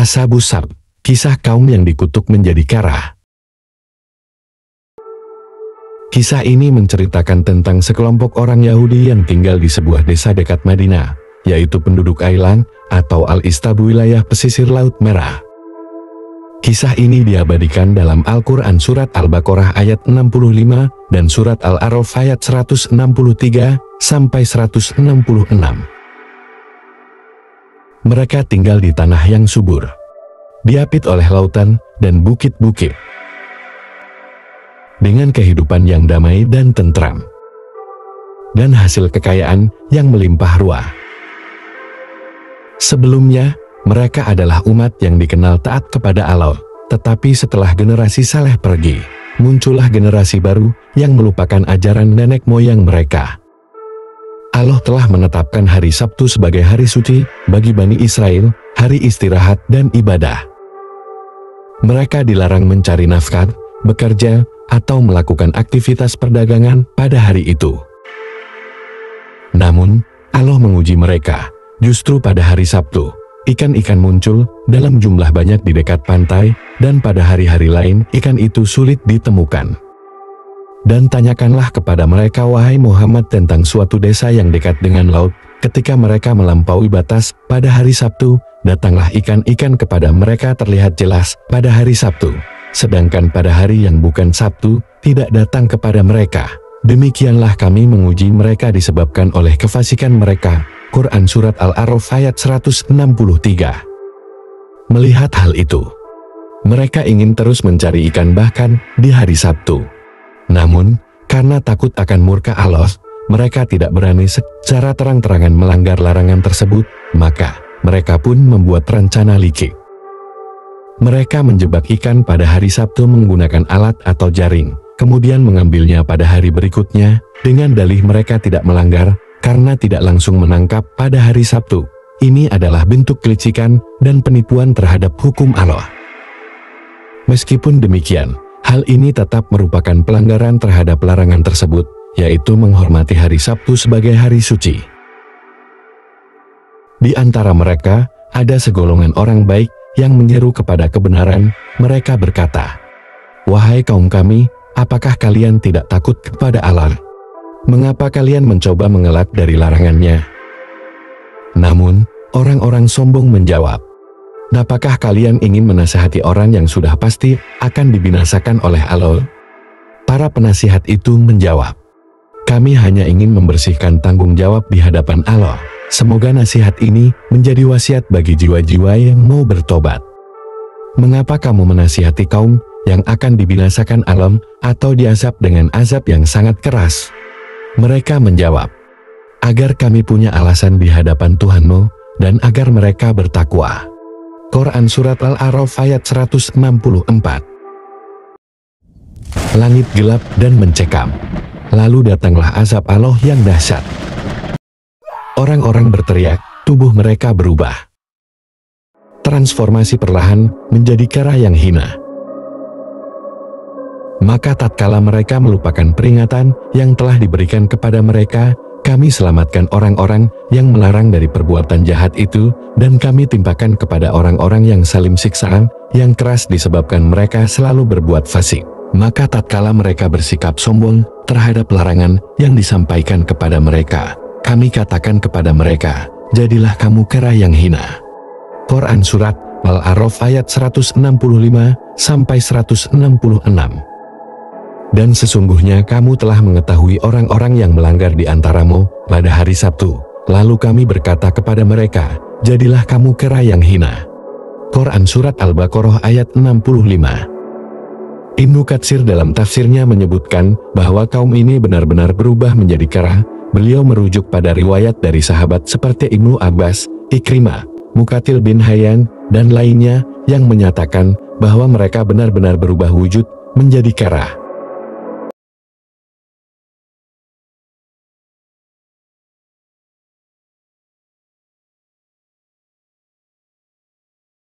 Ashabus Sabt, kisah kaum yang dikutuk menjadi kara. Kisah ini menceritakan tentang sekelompok orang Yahudi yang tinggal di sebuah desa dekat Madinah, yaitu penduduk Ailan atau Al-Istab wilayah pesisir Laut Merah. Kisah ini diabadikan dalam Al-Quran surat Al-Baqarah ayat 65 dan surat Al-A'raf ayat 163 sampai 166. Mereka tinggal di tanah yang subur, diapit oleh lautan dan bukit-bukit, dengan kehidupan yang damai dan tentram, dan hasil kekayaan yang melimpah ruah. Sebelumnya, mereka adalah umat yang dikenal taat kepada Allah, tetapi setelah generasi saleh pergi, muncullah generasi baru yang melupakan ajaran nenek moyang mereka. Allah telah menetapkan hari Sabtu sebagai hari suci bagi Bani Israel, hari istirahat dan ibadah. Mereka dilarang mencari nafkah, bekerja, atau melakukan aktivitas perdagangan pada hari itu. Namun, Allah menguji mereka. Justru pada hari Sabtu, ikan-ikan muncul dalam jumlah banyak di dekat pantai, dan pada hari-hari lain ikan itu sulit ditemukan. Dan tanyakanlah kepada mereka wahai Muhammad tentang suatu desa yang dekat dengan laut. Ketika mereka melampaui batas pada hari Sabtu, datanglah ikan-ikan kepada mereka terlihat jelas pada hari Sabtu, sedangkan pada hari yang bukan Sabtu tidak datang kepada mereka. Demikianlah kami menguji mereka disebabkan oleh kefasikan mereka. Quran surat Al-A'raf ayat 163. Melihat hal itu, mereka ingin terus mencari ikan bahkan di hari Sabtu. Namun, karena takut akan murka Allah, mereka tidak berani secara terang-terangan melanggar larangan tersebut, maka mereka pun membuat rencana licik. Mereka menjebak ikan pada hari Sabtu menggunakan alat atau jaring, kemudian mengambilnya pada hari berikutnya, dengan dalih mereka tidak melanggar, karena tidak langsung menangkap pada hari Sabtu. Ini adalah bentuk kelicikan dan penipuan terhadap hukum Allah. Meskipun demikian, hal ini tetap merupakan pelanggaran terhadap larangan tersebut, yaitu menghormati hari Sabtu sebagai hari suci. Di antara mereka, ada segolongan orang baik yang menyeru kepada kebenaran. Mereka berkata, "Wahai kaum kami, apakah kalian tidak takut kepada Allah? Mengapa kalian mencoba mengelak dari larangannya?" Namun, orang-orang sombong menjawab, "Apakah kalian ingin menasihati orang yang sudah pasti akan dibinasakan oleh Allah?" Para penasihat itu menjawab, "Kami hanya ingin membersihkan tanggung jawab di hadapan Allah. Semoga nasihat ini menjadi wasiat bagi jiwa-jiwa yang mau bertobat. Mengapa kamu menasihati kaum yang akan dibinasakan alam atau diazab dengan azab yang sangat keras?" Mereka menjawab, "Agar kami punya alasan di hadapan Tuhanmu, dan agar mereka bertakwa." Quran surat Al-A'raf ayat 164. Langit gelap dan mencekam. Lalu datanglah azab Allah yang dahsyat. Orang-orang berteriak, tubuh mereka berubah. Transformasi perlahan menjadi kara yang hina. Maka tatkala mereka melupakan peringatan yang telah diberikan kepada mereka, kami selamatkan orang-orang yang melarang dari perbuatan jahat itu, dan kami timpakan kepada orang-orang yang saling siksaan yang keras disebabkan mereka selalu berbuat fasik. Maka tatkala mereka bersikap sombong terhadap larangan yang disampaikan kepada mereka, kami katakan kepada mereka, jadilah kamu kara yang hina. Quran surat Al-A'raf ayat 165 sampai 166. Dan sesungguhnya kamu telah mengetahui orang-orang yang melanggar di antaramu pada hari Sabtu. Lalu kami berkata kepada mereka, jadilah kamu kara yang hina. Quran surat Al-Baqarah ayat 65. Ibnu Katsir dalam tafsirnya menyebutkan bahwa kaum ini benar-benar berubah menjadi kara. Beliau merujuk pada riwayat dari sahabat seperti Ibnu Abbas, Ikrimah, Muqatil bin Hayyan, dan lainnya yang menyatakan bahwa mereka benar-benar berubah wujud menjadi kara.